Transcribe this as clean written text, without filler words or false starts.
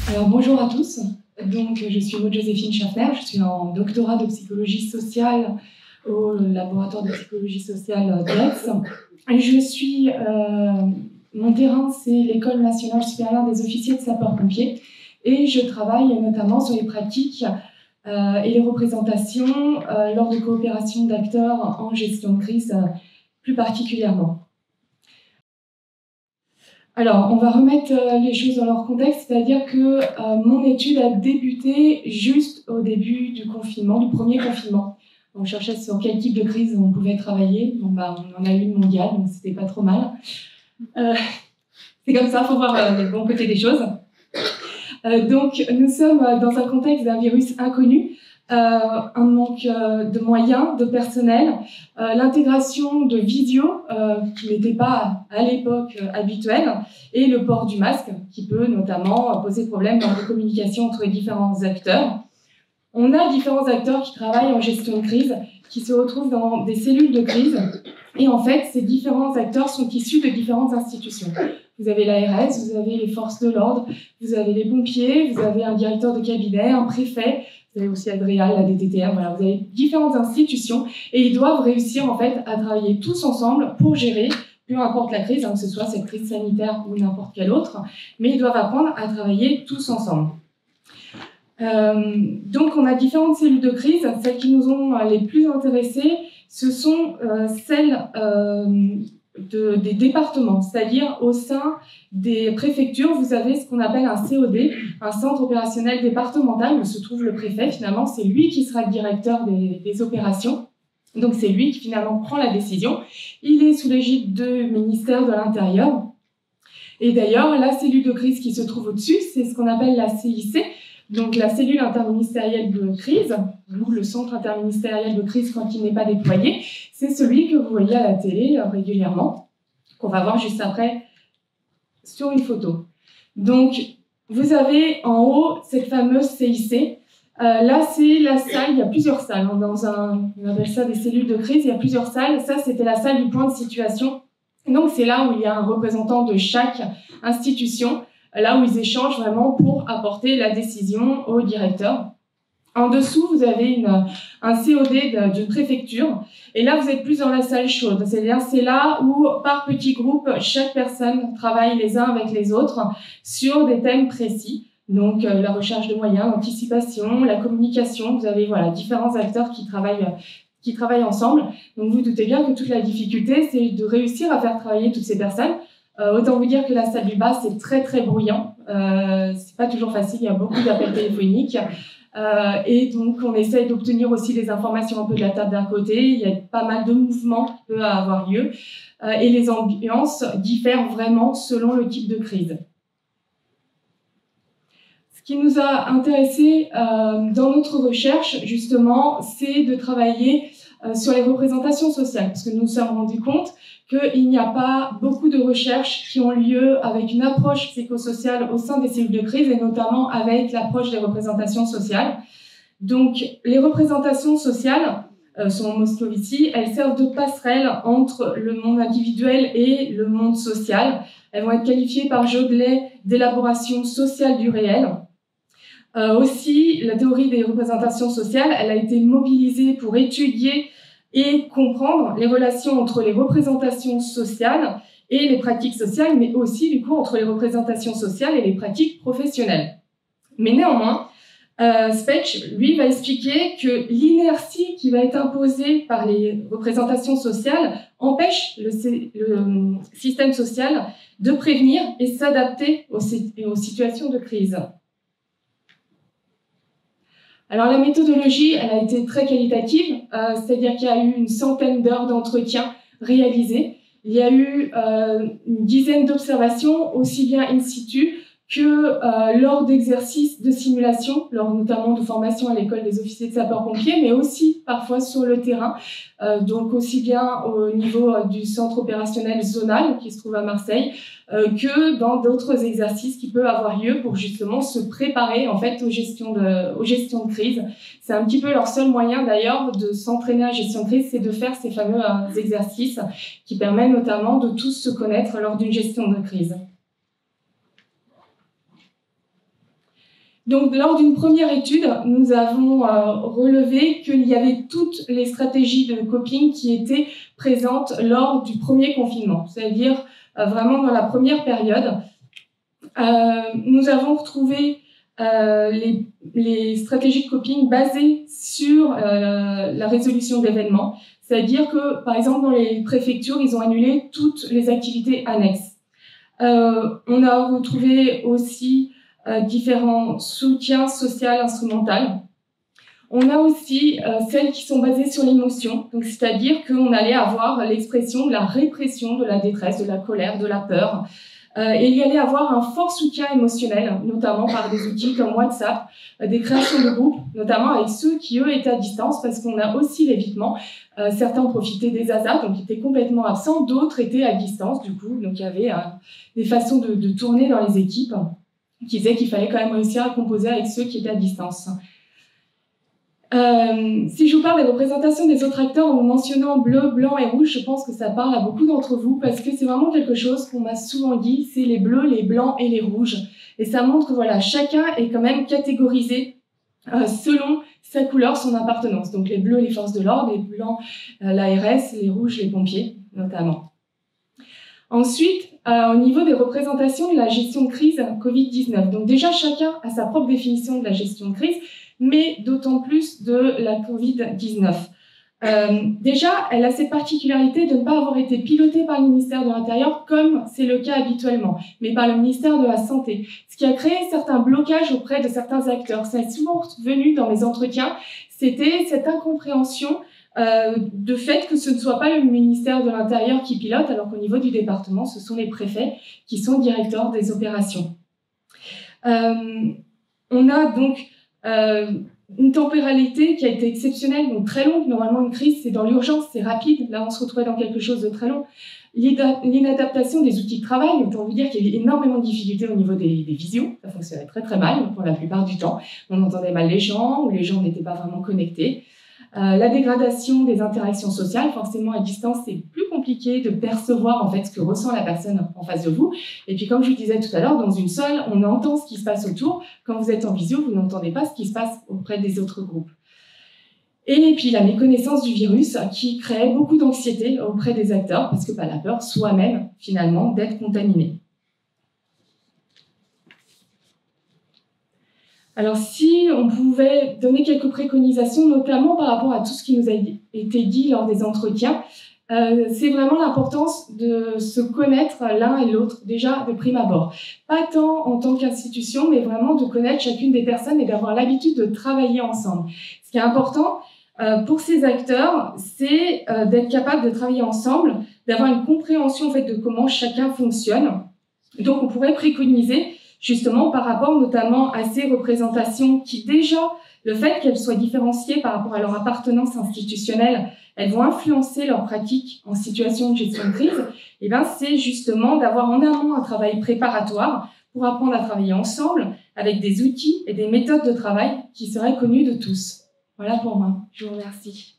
Alors bonjour à tous, donc je suis Maud-Joséphine Schaffner, je suis en doctorat de psychologie sociale au laboratoire de psychologie sociale d'Aix. Mon terrain c'est l'École nationale supérieure des officiers de sapeurs-pompiers et je travaille notamment sur les pratiques et les représentations lors de coopération d'acteurs en gestion de crise plus particulièrement. Alors, on va remettre les choses dans leur contexte, c'est-à-dire que mon étude a débuté juste au début du confinement, du premier confinement. On cherchait sur quel type de crise on pouvait travailler. Bon, on en a eu une mondiale, donc c'était pas trop mal. C'est comme ça, il faut voir le bon côté des choses. Donc, nous sommes dans un contexte d'un virus inconnu, un manque de moyens, de personnel, l'intégration de vidéos qui n'était pas à l'époque habituelle, et le port du masque qui peut notamment poser problème dans la communication entre les différents acteurs. On a différents acteurs qui travaillent en gestion de crise, qui se retrouvent dans des cellules de crise, et en fait, ces différents acteurs sont issus de différentes institutions. Vous avez l'ARS, vous avez les forces de l'ordre, vous avez les pompiers, vous avez un directeur de cabinet, un préfet, vous avez aussi Adréal, la DTTR, voilà, vous avez différentes institutions et ils doivent réussir en fait à travailler tous ensemble pour gérer, peu importe la crise, que ce soit cette crise sanitaire ou n'importe quelle autre, mais ils doivent apprendre à travailler tous ensemble. Donc on a différentes cellules de crise, celles qui nous ont les plus intéressées, ce sont celles des départements, c'est-à-dire au sein des préfectures, vous avez ce qu'on appelle un COD, un centre opérationnel départemental, où se trouve le préfet, finalement, c'est lui qui sera le directeur des opérations, donc c'est lui qui finalement prend la décision. Il est sous l'égide du ministère de l'Intérieur, et d'ailleurs, la cellule de crise qui se trouve au-dessus, c'est ce qu'on appelle la CIC, donc la cellule interministérielle de crise, ou le centre interministériel de crise quand il n'est pas déployé, c'est celui que vous voyez à la télé régulièrement, qu'on va voir juste après sur une photo. Donc, vous avez en haut cette fameuse CIC. Là, c'est la salle, il y a plusieurs salles. On appelle ça des cellules de crise, il y a plusieurs salles. Ça, c'était la salle du point de situation. Donc, c'est là où il y a un représentant de chaque institution, là où ils échangent vraiment pour apporter la décision au directeur. En dessous, vous avez un COD d'une préfecture. Et là, vous êtes plus dans la salle chaude. C'est-à-dire, c'est là où, par petits groupes, chaque personne travaille les uns avec les autres sur des thèmes précis. Donc, la recherche de moyens, l'anticipation, la communication. Vous avez différents acteurs qui travaillent ensemble. Donc, vous doutez bien que toute la difficulté, c'est de réussir à faire travailler toutes ces personnes. Autant vous dire que la salle du bas, c'est très, très bruyant. C'est pas toujours facile, il y a beaucoup d'appels téléphoniques. Et donc, on essaye d'obtenir aussi des informations un peu de la table d'un côté. Il y a pas mal de mouvements qui peuvent avoir lieu. Et les ambiances diffèrent vraiment selon le type de crise. Ce qui nous a intéressé dans notre recherche, justement, c'est de travailler sur les représentations sociales. Parce que nous nous sommes rendus compte qu'il n'y a pas beaucoup de recherches qui ont lieu avec une approche psychosociale au sein des cellules de crise, et notamment avec l'approche des représentations sociales. Donc, les représentations sociales, selon Moscovici, elles servent de passerelle entre le monde individuel et le monde social. Elles vont être qualifiées par Jodelet d'élaboration sociale du réel. Aussi, la théorie des représentations sociales, elle a été mobilisée pour étudier et comprendre les relations entre les représentations sociales et les pratiques sociales, mais aussi, du coup, entre les représentations sociales et les pratiques professionnelles. Mais néanmoins, Specht, lui, va expliquer que l'inertie qui va être imposée par les représentations sociales empêche le système social de prévenir et s'adapter aux situations de crise. Alors la méthodologie, elle a été très qualitative, c'est-à-dire qu'il y a eu une centaine d'heures d'entretien réalisés. Il y a eu une dizaine d'observations, aussi bien in situ que lors d'exercices de simulation, lors notamment de formation à l'école des officiers de sapeurs-pompiers, mais aussi parfois sur le terrain, donc aussi bien au niveau du centre opérationnel zonal qui se trouve à Marseille, que dans d'autres exercices qui peuvent avoir lieu pour justement se préparer en fait aux gestions de crise. C'est un petit peu leur seul moyen d'ailleurs de s'entraîner à la gestion de crise, c'est de faire ces fameux exercices qui permettent notamment de tous se connaître lors d'une gestion de crise. Donc, lors d'une première étude, nous avons relevé qu'il y avait toutes les stratégies de coping qui étaient présentes lors du premier confinement, c'est-à-dire vraiment dans la première période. Nous avons retrouvé les stratégies de coping basées sur la résolution d'événements, c'est-à-dire que, par exemple, dans les préfectures, ils ont annulé toutes les activités annexes. On a retrouvé aussi différents soutiens sociaux instrumentaux. On a aussi celles qui sont basées sur l'émotion, donc c'est-à-dire qu'on allait avoir l'expression de la répression de la détresse, de la colère, de la peur. Et il y allait avoir un fort soutien émotionnel, notamment par des outils comme WhatsApp, des créations de groupes, notamment avec ceux qui, eux, étaient à distance, parce qu'on a aussi l'évitement. Certains ont profité des ASA, donc étaient complètement absents, d'autres étaient à distance, du coup. Donc il y avait des façons de tourner dans les équipes qui disaient qu'il fallait quand même réussir à composer avec ceux qui étaient à distance. Si je vous parle des représentations des autres acteurs en mentionnant bleu, blanc et rouge, je pense que ça parle à beaucoup d'entre vous parce que c'est vraiment quelque chose qu'on m'a souvent dit, c'est les bleus, les blancs et les rouges. Et ça montre que voilà, chacun est quand même catégorisé selon sa couleur, son appartenance. Donc les bleus, les forces de l'ordre, les blancs, l'ARS, les rouges, les pompiers notamment. Ensuite, au niveau des représentations de la gestion de crise Covid-19. Donc déjà, chacun a sa propre définition de la gestion de crise, mais d'autant plus de la Covid-19. Déjà, elle a cette particularité de ne pas avoir été pilotée par le ministère de l'Intérieur comme c'est le cas habituellement, mais par le ministère de la Santé, ce qui a créé certains blocages auprès de certains acteurs. Ça est souvent venu dans mes entretiens, c'était cette incompréhension de fait que ce ne soit pas le ministère de l'Intérieur qui pilote, alors qu'au niveau du département, ce sont les préfets qui sont directeurs des opérations. On a donc une temporalité qui a été exceptionnelle, donc très longue. Normalement, une crise, c'est dans l'urgence, c'est rapide. Là, on se retrouvait dans quelque chose de très long. L'inadaptation des outils de travail, autant vous dire qu'il y a eu énormément de difficultés au niveau des visios. Ça fonctionnait très très mal pour la plupart du temps. On entendait mal les gens ou les gens n'étaient pas vraiment connectés. La dégradation des interactions sociales, forcément à distance, c'est plus compliqué de percevoir en fait ce que ressent la personne en face de vous. Et puis comme je vous disais tout à l'heure, dans une salle, on entend ce qui se passe autour. Quand vous êtes en visio, vous n'entendez pas ce qui se passe auprès des autres groupes. Et puis la méconnaissance du virus qui crée beaucoup d'anxiété auprès des acteurs parce que la peur soi-même finalement d'être contaminé. Alors, si on pouvait donner quelques préconisations, notamment par rapport à tout ce qui nous a été dit lors des entretiens, c'est vraiment l'importance de se connaître l'un et l'autre, déjà de prime abord. Pas tant en tant qu'institution, mais vraiment de connaître chacune des personnes et d'avoir l'habitude de travailler ensemble. Ce qui est important pour ces acteurs, c'est d'être capable de travailler ensemble, d'avoir une compréhension en fait, de comment chacun fonctionne. Donc, on pourrait préconiser justement par rapport notamment à ces représentations qui déjà, le fait qu'elles soient différenciées par rapport à leur appartenance institutionnelle, elles vont influencer leur pratique en situation de gestion de crise, et bien c'est justement d'avoir en amont un travail préparatoire pour apprendre à travailler ensemble avec des outils et des méthodes de travail qui seraient connues de tous. Voilà pour moi. Je vous remercie.